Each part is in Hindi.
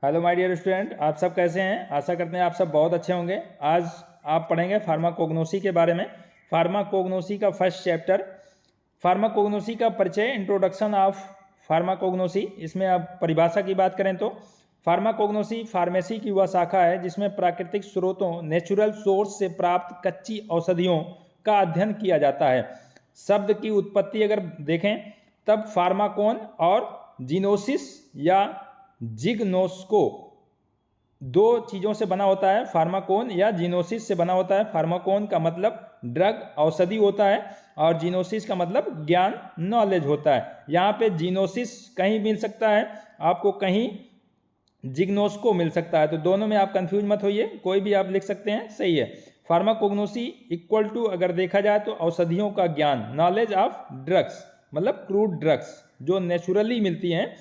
हेलो माय डियर स्टूडेंट, आप सब कैसे हैं। आशा करते हैं आप सब बहुत अच्छे होंगे। आज आप पढ़ेंगे फार्माकोग्नोसी के बारे में। फार्माकोग्नोसी का फर्स्ट चैप्टर, फार्माकोग्नोसी का परिचय, इंट्रोडक्शन ऑफ फार्माकोग्नोसी। इसमें आप परिभाषा की बात करें तो फार्माकोग्नोसी फार्मेसी की वह शाखा है जिसमें प्राकृतिक स्रोतों, नेचुरल सोर्स से प्राप्त कच्ची औषधियों का अध्ययन किया जाता है। शब्द की उत्पत्ति अगर देखें तब फार्माकोन और जीनोसिस या जिग्नोस्को दो चीज़ों से बना होता है। फार्माकोन या जीनोसिस से बना होता है। फार्माकोन का मतलब ड्रग, औषधि होता है, और जीनोसिस का मतलब ज्ञान, नॉलेज होता है। यहाँ पे जीनोसिस कहीं मिल सकता है आपको, कहीं जिग्नोस्को मिल सकता है, तो दोनों में आप कंफ्यूज मत होइए, कोई भी आप लिख सकते हैं, सही है। फार्माकोग्नोसी इक्वल टू अगर देखा जाए तो औषधियों का ज्ञान, नॉलेज ऑफ ड्रग्स, मतलब क्रूड ड्रग्स जो नेचुरली मिलती हैं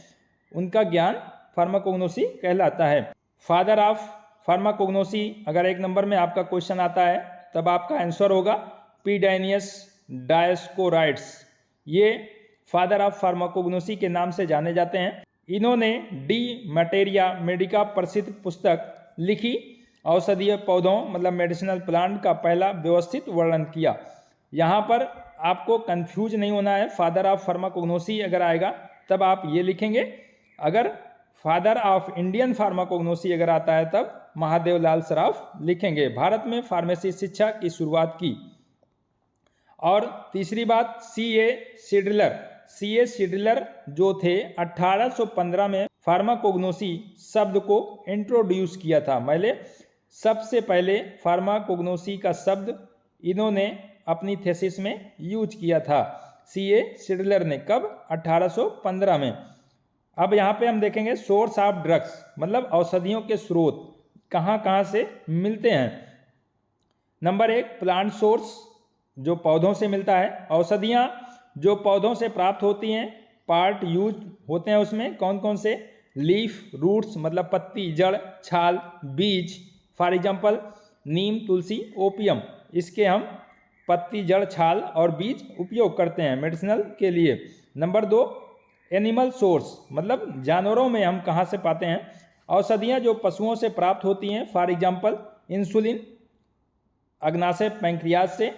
उनका ज्ञान फार्माकोग्नोसी कहलाता है। फादर ऑफ फार्माकोग्नोसी अगर एक नंबर में आपका क्वेश्चन आता है तब आपका आंसर होगा पीडाइनियस डायस्कोराइड्स। ये फादर ऑफ फार्माकोग्नोसी के नाम से जाने जाते हैं। इन्होंने डी मटेरिया मेडिका प्रसिद्ध पुस्तक लिखी। औषधीय पौधों मतलब मेडिसिनल प्लांट का पहला व्यवस्थित वर्णन किया। यहाँ पर आपको कंफ्यूज नहीं होना है। फादर ऑफ फार्माकोग्नोसी अगर आएगा तब आप ये लिखेंगे, अगर फादर ऑफ इंडियन फार्माकोग्नोसी अगर आता है तब महादेव लाल सराफ लिखेंगे। भारत में फार्मेसी शिक्षा की शुरुआत की। और तीसरी बात, सी ए सिडलर जो थे 1815 में फार्माकोग्नोसी शब्द को इंट्रोड्यूस किया था। पहले सबसे पहले फार्माकोग्नोसी का शब्द इन्होंने अपनी थीसिस में यूज किया था, सी ए सिडलर ने। कब? 1815 में। अब यहाँ पे हम देखेंगे सोर्स ऑफ ड्रग्स, मतलब औषधियों के स्रोत कहाँ कहाँ से मिलते हैं। नंबर 1, प्लांट सोर्स जो पौधों से मिलता है। औषधियाँ जो पौधों से प्राप्त होती हैं, पार्ट यूज होते हैं उसमें कौन कौन से? लीफ, रूट्स मतलब पत्ती, जड़, छाल, बीज। For example Neem, Tulsi, opium, इसके हम पत्ती, जड़, छाल और बीज उपयोग करते हैं मेडिसिनल के लिए। नंबर 2, एनिमल सोर्स मतलब जानवरों में हम कहाँ से पाते हैं? औषधियाँ जो पशुओं से प्राप्त होती हैं, फॉर एग्जाम्पल इंसुलिन अग्नाशय पैंक्रियाज से,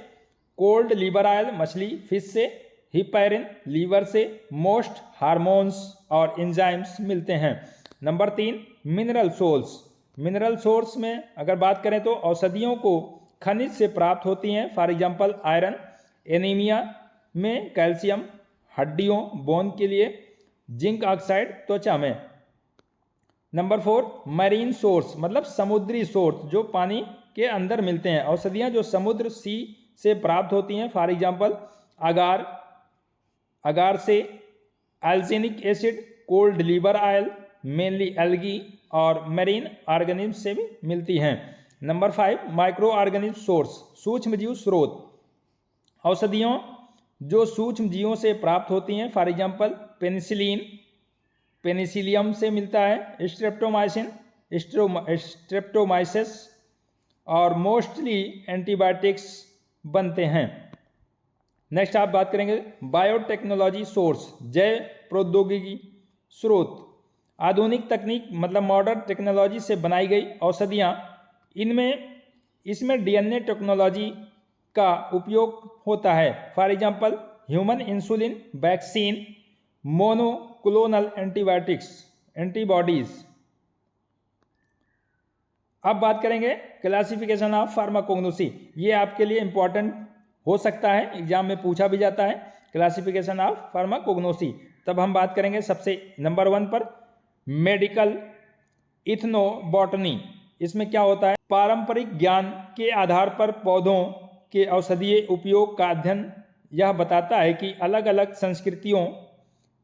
कोल्ड लिवर ऑयल मछली फिश से, हिपैरिन लीवर से, मोस्ट हार्मोन्स और एंजाइम्स मिलते हैं। Number 3, mineral source. Mineral source में अगर बात करें तो औषधियों को खनिज से प्राप्त होती हैं, फॉर एग्जाम्पल आयरन, एनीमिया में कैल्शियम, हड्डियों बोन के लिए, जिंक ऑक्साइड त्वचा में। नंबर 4, मैरीन सोर्स मतलब समुद्री सोर्स जो पानी के अंदर मिलते हैं। औषधियाँ जो समुद्र सी से प्राप्त होती हैं, फॉर एग्जाम्पल अगार से, alginic acid, cod liver oil mainly algae और मैरीन ऑर्गेनिज्म से भी मिलती हैं। नंबर 5, माइक्रो ऑर्गेनिज्म सोर्स सूक्ष्म जीव स्रोत। औषधियों जो सूक्ष्म जीवों से प्राप्त होती हैं, फॉर एग्जाम्पल पेनिसिलिन पेनिसिलियम से मिलता है, स्ट्रेप्टोमाइसिन स्ट्रेप्टोमाइसिस और मोस्टली एंटीबायोटिक्स बनते हैं। नेक्स्ट आप बात करेंगे बायोटेक्नोलॉजी सोर्स, जैव प्रौद्योगिकी स्रोत। आधुनिक तकनीक मतलब मॉडर्न टेक्नोलॉजी से बनाई गई औषधियाँ, इसमें डीएनए टेक्नोलॉजी का उपयोग होता है, for example human insulin vaccine, monoclonal antibodies. अब बात करेंगे क्लासिफिकेशन ऑफ फार्माकोग्नोसी। ये आपके लिए इंपॉर्टेंट हो सकता है, एग्जाम में पूछा भी जाता है क्लासिफिकेशन ऑफ फार्माकोग्नोसी। तब हम बात करेंगे सबसे नंबर 1 पर मेडिकल इथनोबॉटनी। इसमें क्या होता है? पारंपरिक ज्ञान के आधार पर पौधों के औषधीय उपयोग का अध्ययन। यह बताता है कि अलग अलग संस्कृतियों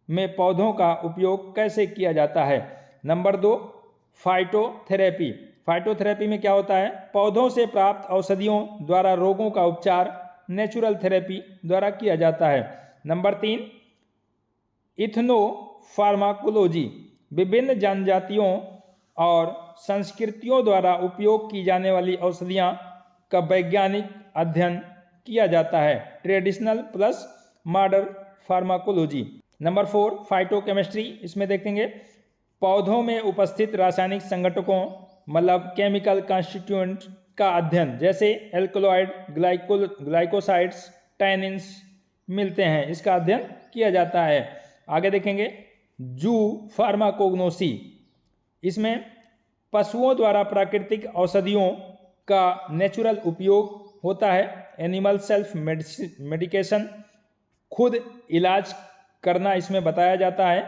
में पौधों का उपयोग कैसे किया जाता है। Number 2, phytotherapy. फाइटोथेरेपी में क्या होता है? पौधों से प्राप्त औषधियों द्वारा रोगों का उपचार नेचुरल थेरेपी द्वारा किया जाता है। Number 3, ethno pharmacology. विभिन्न जनजातियों और संस्कृतियों द्वारा उपयोग की जाने वाली औषधियाँ का वैज्ञानिक अध्ययन किया जाता है, traditional plus modern pharmacology. Number 4, phytochemistry. इसमें देखेंगे पौधों में उपस्थित रासायनिक संघटकों मतलब केमिकल कॉन्स्टिट्यूएंट का अध्ययन, जैसे एल्कलॉइड, ग्लाइकोसाइड्स, टैनिन्स मिलते हैं, इसका अध्ययन किया जाता है। आगे देखेंगे जू फार्माकोग्नोसी, इसमें पशुओं द्वारा प्राकृतिक औषधियों का नेचुरल उपयोग होता है। एनिमल सेल्फ मेडिकेशन, खुद इलाज करना इसमें बताया जाता है।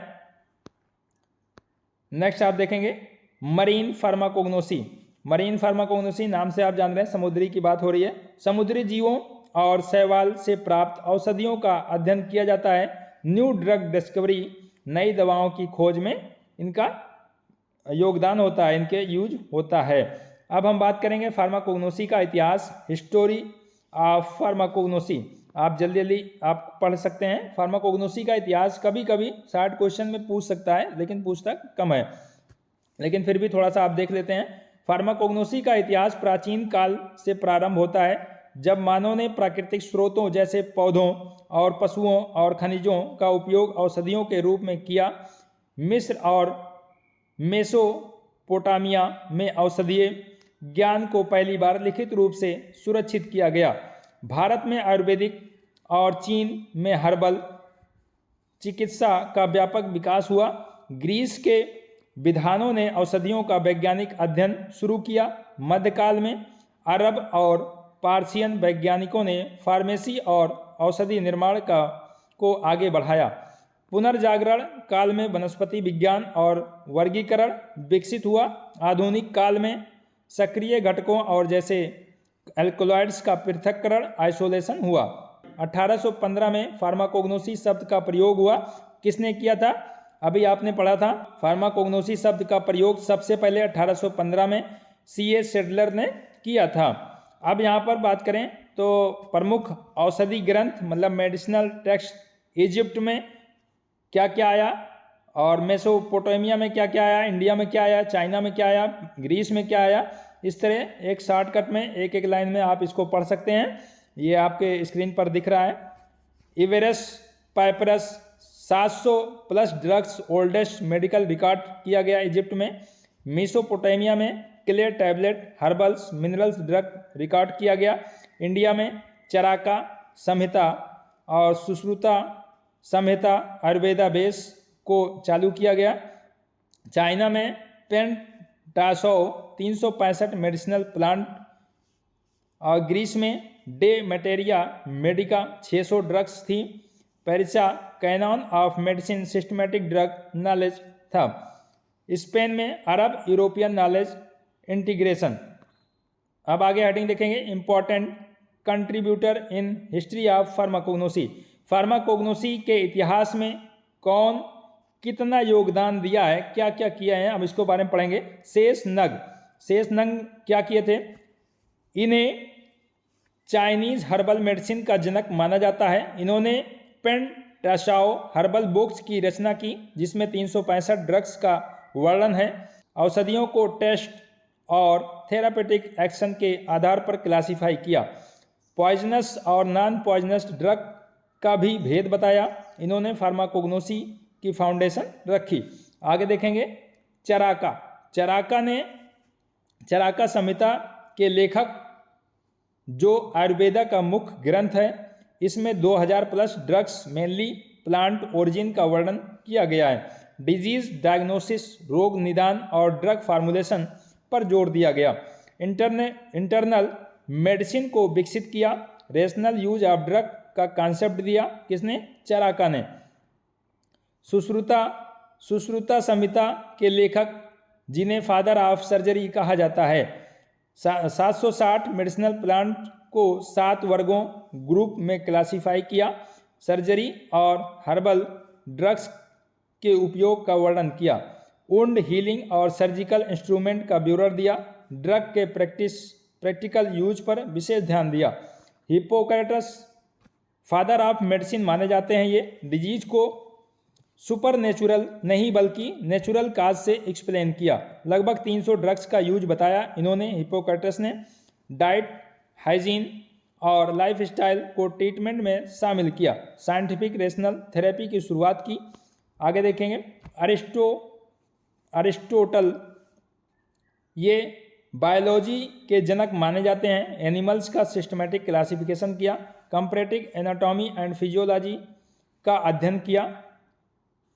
नेक्स्ट आप देखेंगे मरीन फार्माकोग्नोसी। मरीन फार्माकोग्नोसी नाम से आप जान रहे हैं समुद्री की बात हो रही है। समुद्री जीवों और शैवाल से प्राप्त औषधियों का अध्ययन किया जाता है। न्यू ड्रग डिस्कवरी, नई दवाओं की खोज में इनका योगदान होता है, इनके यूज होता है। अब हम बात करेंगे फार्माकोग्नोसी का इतिहास, हिस्टोरी ऑफ फार्माकोग्नोसी। आप जल्दी जल्दी आप पढ़ सकते हैं। फार्माकोग्नोसी का इतिहास कभी कभी 60 क्वेश्चन में पूछ सकता है, लेकिन पूछता कम है, लेकिन फिर भी थोड़ा सा आप देख लेते हैं। फार्माकोग्नोसी का इतिहास प्राचीन काल से प्रारंभ होता है, जब मानव ने प्राकृतिक स्रोतों जैसे पौधों और पशुओं और खनिजों का उपयोग औषधियों के रूप में किया। मिस्र और मेसोपोटामिया में औषधीय ज्ञान को पहली बार लिखित रूप से सुरक्षित किया गया। भारत में आयुर्वेदिक और चीन में हर्बल चिकित्सा का व्यापक विकास हुआ। ग्रीस के विद्वानों ने औषधियों का वैज्ञानिक अध्ययन शुरू किया। मध्यकाल में अरब और पार्सियन वैज्ञानिकों ने फार्मेसी और औषधि निर्माण को आगे बढ़ाया। पुनर्जागरण काल में वनस्पति विज्ञान और वर्गीकरण विकसित हुआ। आधुनिक काल में सक्रिय घटकों और जैसे एल्कलॉइड्स का पृथक्करण आइसोलेशन हुआ। 1815 में फार्माकोग्नोसी शब्द का प्रयोग हुआ। किसने किया था? अभी आपने पढ़ा था। फार्माकोग्नोसी शब्द का प्रयोग सबसे पहले 1815 में C.A. शेडलर ने किया था। अब यहाँ पर बात करें तो प्रमुख औषधि ग्रंथ मतलब मेडिसिनल टेक्स्ट इजिप्ट में क्या क्या आया और मेसोपोटामिया में क्या क्या आया, इंडिया में क्या आया, चाइना में क्या आया, ग्रीस में क्या आया। इस तरह एक शॉर्टकट में एक एक लाइन में आप इसको पढ़ सकते हैं। ये आपके स्क्रीन पर दिख रहा है। इवेरस पाइपरस 700 plus drugs oldest medical record किया गया इजिप्ट में। मेसोपोटामिया में clay tablet herbals minerals drug record किया गया। इंडिया में चराका संहिता और सुश्रुता संहिता आयुर्वेदा बेस को चालू किया गया। चाइना में पेंटासो 365 मेडिसिनल प्लांट और ग्रीस में डे मटेरिया मेडिका 600 ड्रग्स थी। Persia canon of medicine systematic drug knowledge था। स्पेन में अरब यूरोपियन नॉलेज इंटीग्रेशन। अब आगे हेडिंग देखेंगे important contributor in history of pharmacognosy. Pharmacognosy के इतिहास में कौन कितना योगदान दिया है, क्या क्या किया है, हम इसको बारे में पढ़ेंगे। शेषनग क्या किए थे? इन्हें चाइनीज हर्बल मेडिसिन का जनक माना जाता है। इन्होंने पेंटासाओ हर्बल बुक्स की रचना की, जिसमें 365 ड्रग्स का वर्णन है। औषधियों को टेस्ट और थेरापेटिक एक्शन के आधार पर क्लासिफाई किया। पॉइजनस और नॉन पॉइजनस ड्रग का भी भेद बताया। इन्होंने फार्माकोग्नोसी की फाउंडेशन रखी। आगे देखेंगे चराका संहिता के लेखक जो आयुर्वेदा का मुख्य ग्रंथ है। इसमें 2000 plus drugs mainly plant origin का वर्णन किया गया है। डिजीज डायग्नोसिस रोग निदान और ड्रग फार्मुलेशन पर जोर दिया गया। इंटरनल मेडिसिन को विकसित किया। रेशनल यूज ऑफ ड्रग का कॉन्सेप्ट दिया। किसने? चराका ने। सुश्रुता संहिता के लेखक जिन्हें फादर ऑफ सर्जरी कहा जाता है। 760 मेडिसिनल प्लांट को 7 वर्गों ग्रुप में क्लासिफाई किया। सर्जरी और हर्बल ड्रग्स के उपयोग का वर्णन किया। वुंड हीलिंग और सर्जिकल इंस्ट्रूमेंट का ब्यौरा दिया। ड्रग के प्रैक्टिकल यूज पर विशेष ध्यान दिया। हिप्पोक्रेटस फादर ऑफ मेडिसिन माने जाते हैं। ये डिजीज को सुपर नेचुरल नहीं बल्कि नेचुरल काज से एक्सप्लेन किया। लगभग 300 ड्रग्स का यूज बताया इन्होंने, हिप्पोक्रेटस ने। डाइट, हाइजीन और लाइफस्टाइल को ट्रीटमेंट में शामिल किया। साइंटिफिक रेशनल थेरेपी की शुरुआत की। आगे देखेंगे अरिस्टोटल ये बायोलॉजी के जनक माने जाते हैं। एनिमल्स का सिस्टमेटिक क्लासिफिकेशन किया, कंपैरेटिव एनाटॉमी एंड फिजियोलॉजी का अध्ययन किया,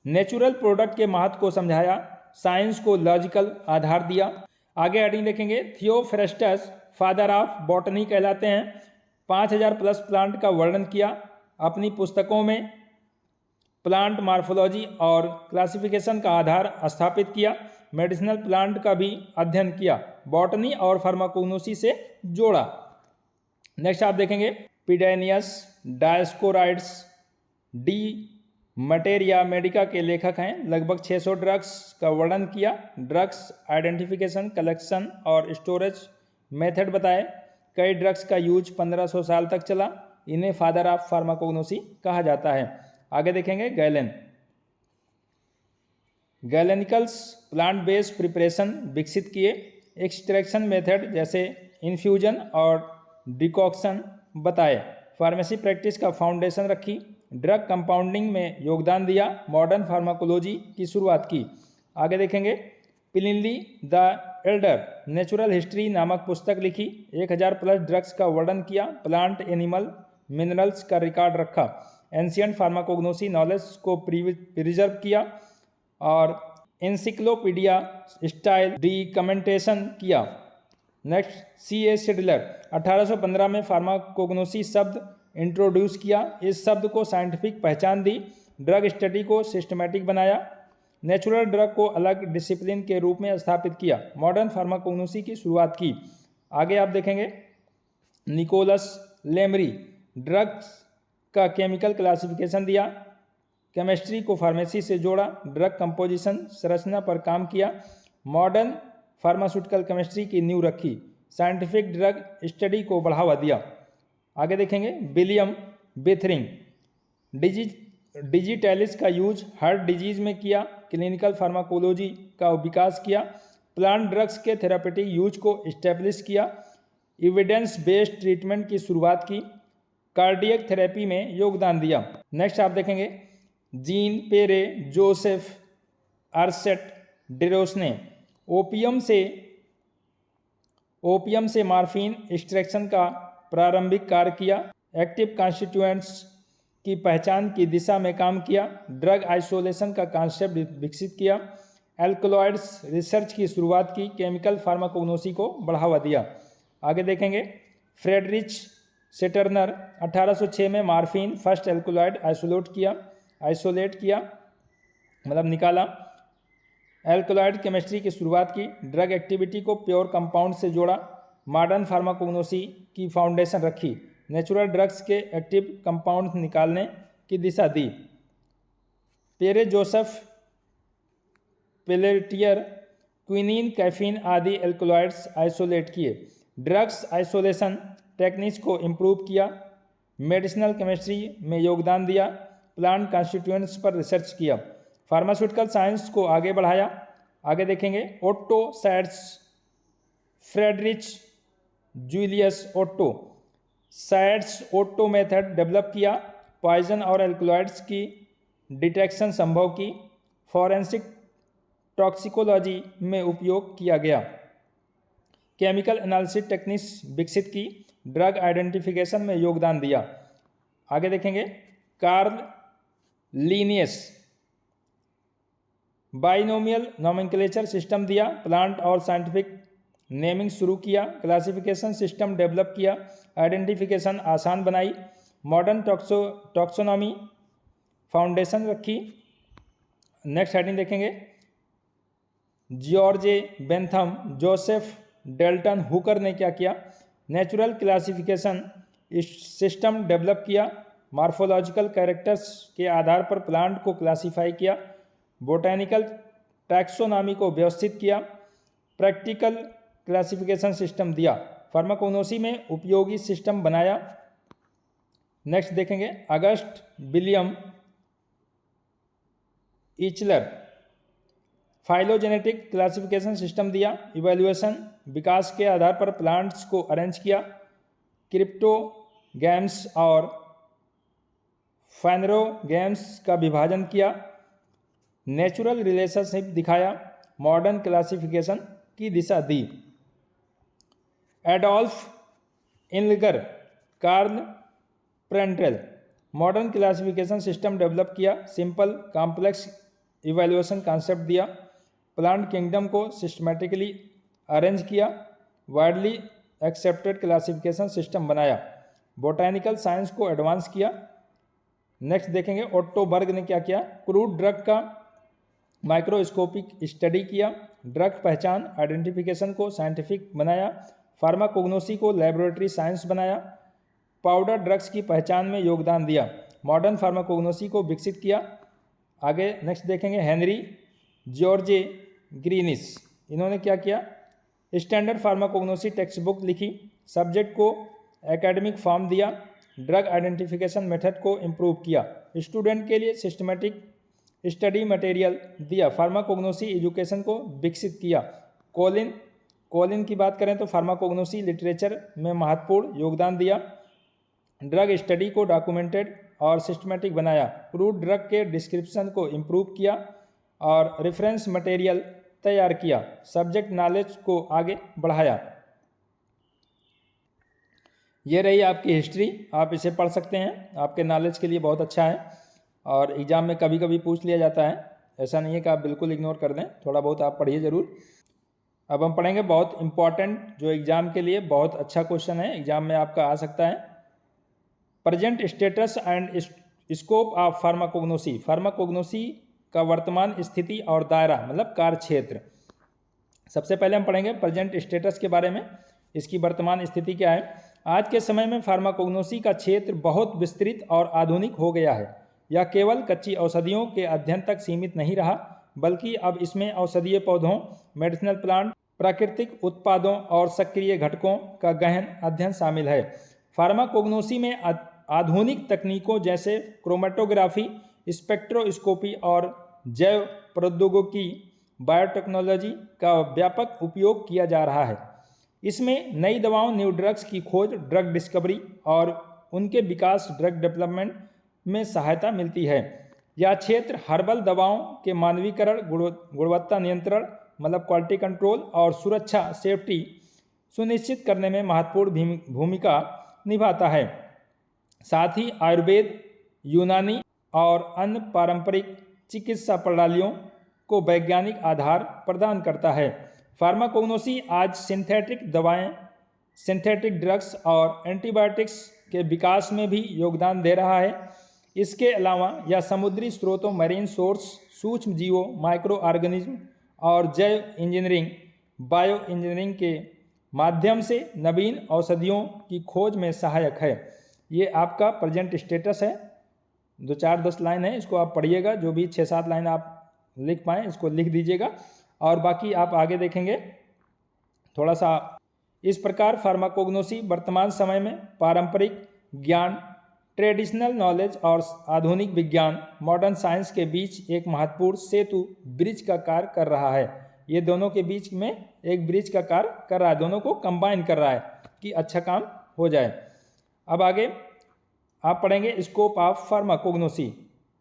नेचुरल प्रोडक्ट के महत्व को समझाया, साइंस को लॉजिकल आधार दिया। आगे हेडिंग देखेंगे, थियोफ्रेस्टस फादर ऑफ बॉटनी कहलाते हैं। 5000 प्लस प्लांट का वर्णन किया, अपनी पुस्तकों में प्लांट मार्फोलॉजी और क्लासिफिकेशन का आधार स्थापित किया, मेडिसिनल प्लांट का भी अध्ययन किया, बॉटनी और फार्माकोग्नोसी से जोड़ा। नेक्स्ट आप देखेंगे, पिडेनियस डायस्कोराइड्स डी मटेरिया मेडिका के लेखक हैं। लगभग 600 ड्रग्स का वर्णन किया, ड्रग्स आइडेंटिफिकेशन, कलेक्शन और स्टोरेज मेथड बताए। कई ड्रग्स का यूज 1500 साल तक चला। इन्हें फादर ऑफ फार्माकोग्नोसी कहा जाता है। आगे देखेंगे, गैलेन गैलेनिकल्स प्लांट बेस्ड प्रिपरेशन विकसित किए, एक्सट्रैक्शन मेथड जैसे इन्फ्यूजन और डिकॉक्शन बताए, फार्मेसी प्रैक्टिस का फाउंडेशन रखी, ड्रग कंपाउंडिंग में योगदान दिया, मॉडर्न फार्माकोलॉजी की शुरुआत की। आगे देखेंगे, Pliny the Elder natural history नामक पुस्तक लिखी, 1000 प्लस ड्रग्स का वर्णन किया, प्लांट एनिमल मिनरल्स का रिकॉर्ड रखा, एंशियंट फार्माकोग्नोसी नॉलेज को प्रिजर्व किया और एनसाइक्लोपीडिया स्टाइल रिकमेंडेशन किया। Next, C.A. शिडलर 1815 में फार्माकोग्नोसी शब्द इंट्रोड्यूस किया, इस शब्द को साइंटिफिक पहचान दी, ड्रग स्टडी को सिस्टमैटिक बनाया, नेचुरल ड्रग को अलग डिसिप्लिन के रूप में स्थापित किया, मॉडर्न फार्माकोग्नोसी की शुरुआत की। आगे आप देखेंगे, निकोलस लेमरी ड्रग्स का केमिकल क्लासिफिकेशन दिया, केमिस्ट्री को फार्मेसी से जोड़ा, ड्रग कंपोजिशन संरचना पर काम किया, मॉडर्न फार्मास्यूटिकल केमिस्ट्री की नींव रखी, साइंटिफिक ड्रग स्टडी को बढ़ावा दिया। आगे देखेंगे, विलियम बेथरिंग डिजिटैलिस का यूज हार्ट डिजीज में किया, क्लिनिकल फार्माकोलॉजी का विकास किया, प्लांट ड्रग्स के थेरापेटिक यूज को इस्टेब्लिश किया, एविडेंस बेस्ड ट्रीटमेंट की शुरुआत की, कार्डियक थेरेपी में योगदान दिया। नेक्स्ट आप देखेंगे, जीन पेरे जोसेफ आर्सेट डेरोसने ओपियम से मार्फिन एक्सट्रैक्शन का प्रारंभिक कार्य किया, एक्टिव कॉन्स्टिट्यूएंट्स की पहचान की दिशा में काम किया, ड्रग आइसोलेशन का कॉन्सेप्ट विकसित किया, एल्कलॉइड्स रिसर्च की शुरुआत की, केमिकल फार्माकोग्नोसी को बढ़ावा दिया। आगे देखेंगे, फ्रेडरिच सेटर्नर 1806 में मार्फिन फर्स्ट एल्कलॉइड आइसोलेट किया मतलब निकाला, एल्कलॉइड केमिस्ट्री की शुरुआत की, ड्रग एक्टिविटी को प्योर कंपाउंड से जोड़ा, मॉडर्न फार्माकोग्नोसी की फाउंडेशन रखी, नेचुरल ड्रग्स के एक्टिव कंपाउंड निकालने की दिशा दी। पेरे जोसेफ पेलेटियर क्विनीन, कैफीन आदि एल्कलॉइड्स आइसोलेट किए, ड्रग्स आइसोलेशन टेक्निक्स को इम्प्रूव किया, मेडिसिनल केमिस्ट्री में योगदान दिया, प्लांट कॉन्स्टिट्यूएंट्स पर रिसर्च किया, फार्मास्यूटिकल साइंस को आगे बढ़ाया। आगे देखेंगे, Otto सैड्स Friedrich Julius Otto सैड्स Otto method develop किया, पॉइजन और एल्कलॉइड्स की डिटेक्शन संभव की, फॉरेंसिक टॉक्सिकोलॉजी में उपयोग किया गया, केमिकल एनालिसिस टेक्निक्स विकसित की, ड्रग आइडेंटिफिकेशन में योगदान दिया। आगे देखेंगे, Carl Linnaeus binomial nomenclature system दिया, प्लांट और साइंटिफिक नेमिंग शुरू किया, क्लासिफिकेशन सिस्टम डेवलप किया, आइडेंटिफिकेशन आसान बनाई, मॉडर्न टॉक्सोनॉमी फाउंडेशन रखी। नेक्स्ट हेडिंग देखेंगे, George Bentham Joseph Dalton Hooker ने क्या किया, नेचुरल क्लासिफिकेशन सिस्टम डेवलप किया, मार्फोलॉजिकल कैरेक्टर्स के आधार पर प्लांट को क्लासीफाई किया, बोटैनिकल टैक्सोनॉमी को व्यवस्थित किया, प्रैक्टिकल क्लासिफिकेशन सिस्टम दिया, फार्माकोग्नोसी में उपयोगी सिस्टम बनाया। नेक्स्ट देखेंगे, August William Eichler phylogenetic classification system दिया, इवैल्यूएशन विकास के आधार पर प्लांट्स को अरेंज किया, क्रिप्टोगैम्स और फाइनरोगैम्स का विभाजन किया, नेचुरल रिलेशनशिप दिखाया, मॉडर्न क्लासिफिकेशन की दिशा दी। Adolf Engler, Karl Prantl, modern classification system develop किया, सिंपल कॉम्प्लेक्स इवैल्यूएशन कॉन्सेप्ट दिया, प्लांट किंगडम को सिस्टमेटिकली अरेंज किया, वाइडली एक्सेप्टेड क्लासिफिकेशन सिस्टम बनाया, बोटैनिकल साइंस को एडवांस किया। नेक्स्ट देखेंगे ओट्टो बर्ग ने क्या किया, क्रूड ड्रग का माइक्रोस्कोपिक स्टडी किया, ड्रग पहचान आइडेंटिफिकेशन को साइंटिफिक बनाया, फार्माकोग्नोसी को लेबोरेटरी साइंस बनाया, पाउडर ड्रग्स की पहचान में योगदान दिया, मॉडर्न फार्माकोग्नोसी को विकसित किया। आगे नेक्स्ट देखेंगे हेनरी जॉर्जे ग्रीनिस, इन्होंने क्या किया, स्टैंडर्ड फार्माकोग्नोसी टेक्स्ट बुक लिखी, सब्जेक्ट को एकेडमिक फॉर्म दिया, ड्रग आइडेंटिफिकेशन मेथड को इम्प्रूव किया, स्टूडेंट के लिए सिस्टमेटिक स्टडी मटेरियल दिया, फार्माकोग्नोसी एजुकेशन को विकसित किया। कॉलिन की बात करें तो फार्माकोग्नोसी लिटरेचर में महत्वपूर्ण योगदान दिया, ड्रग स्टडी को डॉक्यूमेंटेड और सिस्टमेटिक बनाया, क्रूड ड्रग के डिस्क्रिप्शन को इम्प्रूव किया और रेफरेंस मटेरियल तैयार किया, सब्जेक्ट नॉलेज को आगे बढ़ाया। ये रही आपकी हिस्ट्री, आप इसे पढ़ सकते हैं, आपके नॉलेज के लिए बहुत अच्छा है और एग्ज़ाम में कभी कभी पूछ लिया जाता है, ऐसा नहीं है कि आप बिल्कुल इग्नोर कर दें, थोड़ा बहुत आप पढ़िए ज़रूर। अब हम पढ़ेंगे बहुत इंपॉर्टेंट जो एग्ज़ाम के लिए बहुत अच्छा क्वेश्चन है, एग्ज़ाम में आपका आ सकता है, present status and scope of pharmacognosy, pharmacognosy का वर्तमान स्थिति और दायरा मतलब कार्य क्षेत्र। सबसे पहले हम पढ़ेंगे प्रेजेंट स्टेटस के बारे में, इसकी वर्तमान स्थिति क्या है। आज के समय में फार्माकोग्नोसी का क्षेत्र बहुत विस्तृत और आधुनिक हो गया है, यह केवल कच्ची औषधियों के अध्ययन तक सीमित नहीं रहा, बल्कि अब इसमें औषधीय पौधों, मेडिसिनल प्लांट, प्राकृतिक उत्पादों और सक्रिय घटकों का गहन अध्ययन शामिल है। फार्माकोग्नोसी में आधुनिक तकनीकों जैसे क्रोमेटोग्राफी, स्पेक्ट्रोस्कोपी और जैव प्रौद्योगिकी बायोटेक्नोलॉजी का व्यापक उपयोग किया जा रहा है। इसमें नई दवाओं, न्यू ड्रग्स की खोज, ड्रग डिस्कवरी और उनके विकास, ड्रग डेवलपमेंट में सहायता मिलती है। यह क्षेत्र हर्बल दवाओं के मानवीकरण, गुणवत्ता नियंत्रण मतलब क्वालिटी कंट्रोल और सुरक्षा सेफ्टी सुनिश्चित करने में महत्वपूर्ण भूमिका निभाता है। साथ ही आयुर्वेद, यूनानी और अन्य पारंपरिक चिकित्सा प्रणालियों को वैज्ञानिक आधार प्रदान करता है। फार्माकोग्नोसी आज सिंथेटिक दवाएं, सिंथेटिक ड्रग्स और एंटीबायोटिक्स के विकास में भी योगदान दे रहा है। इसके अलावा यह समुद्री स्रोतों, मरीन सोर्स, सूक्ष्म जीवों, माइक्रो ऑर्गेनिज्म और जैव इंजीनियरिंग, बायो इंजीनियरिंग के माध्यम से नवीन औषधियों की खोज में सहायक है। ये आपका प्रेजेंट स्टेटस है, 2-4-10 लाइन है, इसको आप पढ़िएगा, जो भी 6-7 लाइन आप लिख पाएँ इसको लिख दीजिएगा और बाकी आप आगे देखेंगे थोड़ा सा। इस प्रकार फार्माकोग्नोसी वर्तमान समय में पारंपरिक ज्ञान, ट्रेडिशनल नॉलेज और आधुनिक विज्ञान, मॉडर्न साइंस के बीच एक महत्वपूर्ण सेतु ब्रिज का कार्य कर रहा है। ये दोनों के बीच में एक ब्रिज का कार्य कर रहा है, दोनों को कंबाइन कर रहा है कि अच्छा काम हो जाए। अब आगे आप पढ़ेंगे स्कोप ऑफ फार्माकोग्नोसी।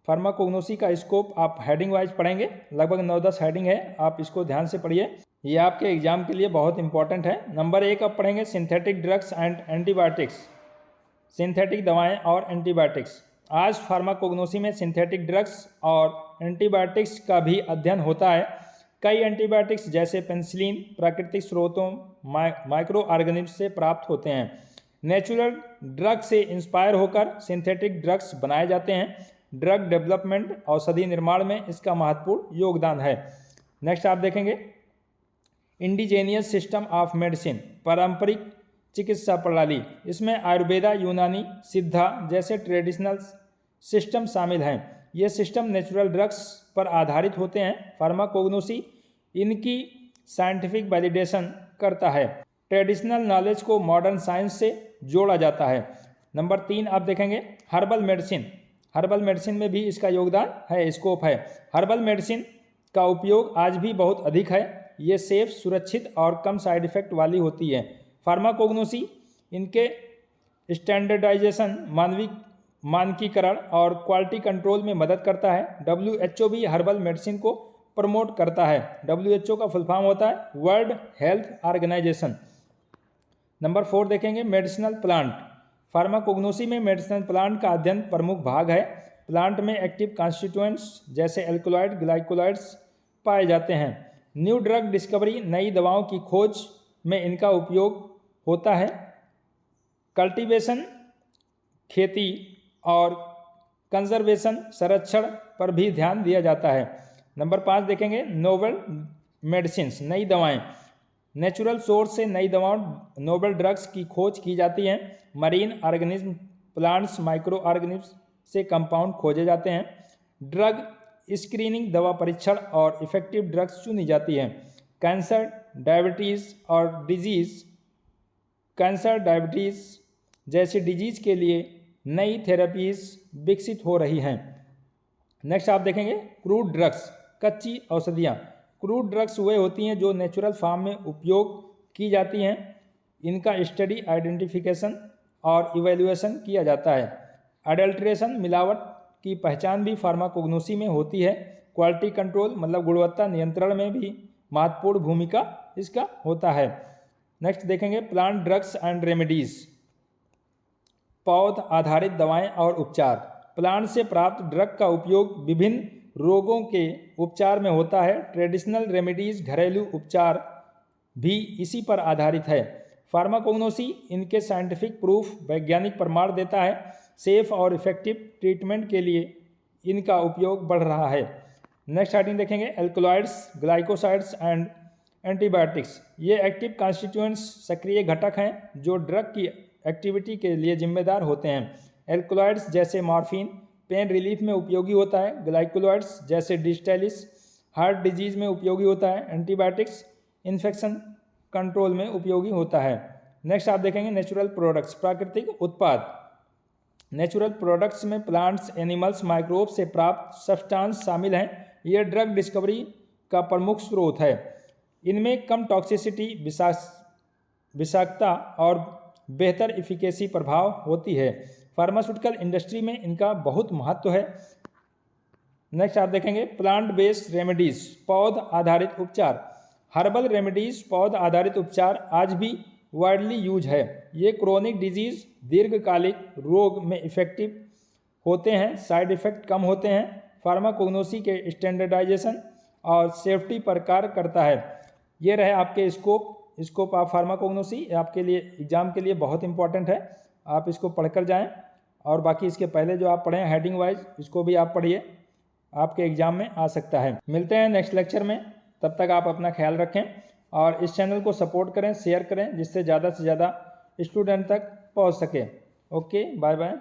फार्माकोग्नोसी का स्कोप आप हेडिंग वाइज पढ़ेंगे, लगभग 9-10 हेडिंग है, आप इसको ध्यान से पढ़िए, ये आपके एग्जाम के लिए बहुत इंपॉर्टेंट है। नंबर 1 आप पढ़ेंगे synthetic drugs and antibiotics, synthetic दवाएं और एंटीबायोटिक्स। आज फार्माकोग्नोसी में सिंथेटिक ड्रग्स और एंटीबायोटिक्स का भी अध्ययन होता है। कई एंटीबायोटिक्स जैसे पेनिसिलिन प्राकृतिक स्रोतों, माइक्रो ऑर्गेनिज्म से प्राप्त होते हैं। नेचुरल ड्रग से इंस्पायर होकर सिंथेटिक ड्रग्स बनाए जाते हैं। ड्रग डेवलपमेंट, औषधि निर्माण में इसका महत्वपूर्ण योगदान है। नेक्स्ट आप देखेंगे इंडिजेनियस सिस्टम ऑफ मेडिसिन, पारंपरिक चिकित्सा प्रणाली। इसमें आयुर्वेदा, यूनानी, सिद्धा जैसे ट्रेडिशनल सिस्टम शामिल हैं। ये सिस्टम नेचुरल ड्रग्स पर आधारित होते हैं। फार्माकोग्नोसी इनकी साइंटिफिक वैलिडेशन करता है। ट्रेडिशनल नॉलेज को मॉडर्न साइंस से जोड़ा जाता है। नंबर 3 आप देखेंगे हर्बल मेडिसिन। हर्बल मेडिसिन में भी इसका योगदान है, स्कोप है। हर्बल मेडिसिन का उपयोग आज भी बहुत अधिक है। ये सेफ, सुरक्षित और कम साइड इफेक्ट वाली होती है। फार्माकोग्नोसी इनके स्टैंडर्डाइजेशन, मानकीकरण और क्वालिटी कंट्रोल में मदद करता है। WHO भी हर्बल मेडिसिन को प्रमोट करता है। WHO का फुल फॉर्म होता है वर्ल्ड हेल्थ ऑर्गेनाइजेशन। नंबर 4 देखेंगे मेडिसिनल प्लांट। फार्माकोग्नोसी में मेडिसिनल प्लांट का अध्ययन प्रमुख भाग है। प्लांट में एक्टिव कॉन्स्टिट्यूएंट्स जैसे एल्कलॉइड ग्लाइकोलाइड्स पाए जाते हैं। न्यू ड्रग डिस्कवरी नई दवाओं की खोज में इनका उपयोग होता है। कल्टीवेशन खेती और कंजर्वेशन संरक्षण पर भी ध्यान दिया जाता है। नंबर 5 देखेंगे नोवेल मेडिसिन्स नई दवाएं। नेचुरल सोर्स से नई दवाओं नोबल ड्रग्स की खोज की जाती है। Marine organism plants micro organism से कंपाउंड खोजे जाते हैं। ड्रग स्क्रीनिंग दवा परीक्षण और इफेक्टिव ड्रग्स चुनी जाती है। कैंसर डायबिटीज़ और डिजीज़ कैंसर डायबिटीज़ जैसी डिजीज़ के लिए नई थेरेपीज विकसित हो रही हैं। नेक्स्ट आप देखेंगे क्रूड ड्रग्स कच्ची औषधियाँ। क्रूड ड्रग्स वे होती हैं जो नेचुरल फार्म में उपयोग की जाती हैं। इनका स्टडी आइडेंटिफिकेशन और इवैल्यूएशन किया जाता है। अडल्ट्रेशन मिलावट की पहचान भी फार्माकोग्नोसी में होती है। क्वालिटी कंट्रोल मतलब गुणवत्ता नियंत्रण में भी महत्वपूर्ण भूमिका इसका होता है। नेक्स्ट देखेंगे प्लांट ड्रग्स एंड रेमेडीज पौध आधारित दवाएं और उपचार। प्लांट से प्राप्त ड्रग का उपयोग विभिन्न रोगों के उपचार में होता है। ट्रेडिशनल रेमेडीज घरेलू उपचार भी इसी पर आधारित है। फार्माकोग्नोसी इनके साइंटिफिक प्रूफ वैज्ञानिक प्रमाण देता है। सेफ और इफेक्टिव ट्रीटमेंट के लिए इनका उपयोग बढ़ रहा है। नेक्स्ट हेडिंग देखेंगे एल्कलॉइड्स ग्लाइकोसाइड्स एंड एंटीबायोटिक्स। ये एक्टिव कॉन्स्टिट्यूएंट्स सक्रिय घटक हैं जो ड्रग की एक्टिविटी के लिए जिम्मेदार होते हैं। एल्कलॉइड्स जैसे मॉर्फिन पेन रिलीफ में उपयोगी होता है। ग्लाइकोलाइड्स जैसे डिस्टेलिस हार्ट डिजीज में उपयोगी होता है। एंटीबायोटिक्स इन्फेक्शन कंट्रोल में उपयोगी होता है। नेक्स्ट आप देखेंगे नेचुरल प्रोडक्ट्स प्राकृतिक उत्पाद। नेचुरल प्रोडक्ट्स में प्लांट्स एनिमल्स माइक्रोब से प्राप्त सब्सटेंस शामिल हैं। यह ड्रग डिस्कवरी का प्रमुख स्रोत है। इनमें कम टॉक्सिसिटी विषाक्तता और बेहतर इफिकेसी प्रभाव होती है। फार्मास्यूटिकल इंडस्ट्री में इनका बहुत महत्व है। नेक्स्ट आप देखेंगे प्लांट बेस्ड रेमेडीज पौध आधारित उपचार। हर्बल रेमेडीज पौध आधारित उपचार आज भी वाइडली यूज है। ये क्रोनिक डिजीज दीर्घकालिक रोग में इफेक्टिव होते हैं। साइड इफेक्ट कम होते हैं। फार्माकोग्नोसी के स्टैंडर्डाइजेशन और सेफ्टी पर कार्य करता है। ये रहे आपके स्कोप ऑफ फार्माकोग्नोसी। आपके लिए एग्जाम के लिए बहुत इंपॉर्टेंट है। आप इसको पढ़कर जाएं और बाकी इसके पहले जो आप पढ़े हैं हेडिंग वाइज इसको भी आप पढ़िए, आपके एग्जाम में आ सकता है। मिलते हैं नेक्स्ट लेक्चर में, तब तक आप अपना ख्याल रखें और इस चैनल को सपोर्ट करें, शेयर करें जिससे ज़्यादा से ज़्यादा स्टूडेंट तक पहुंच सके। Okay, bye bye.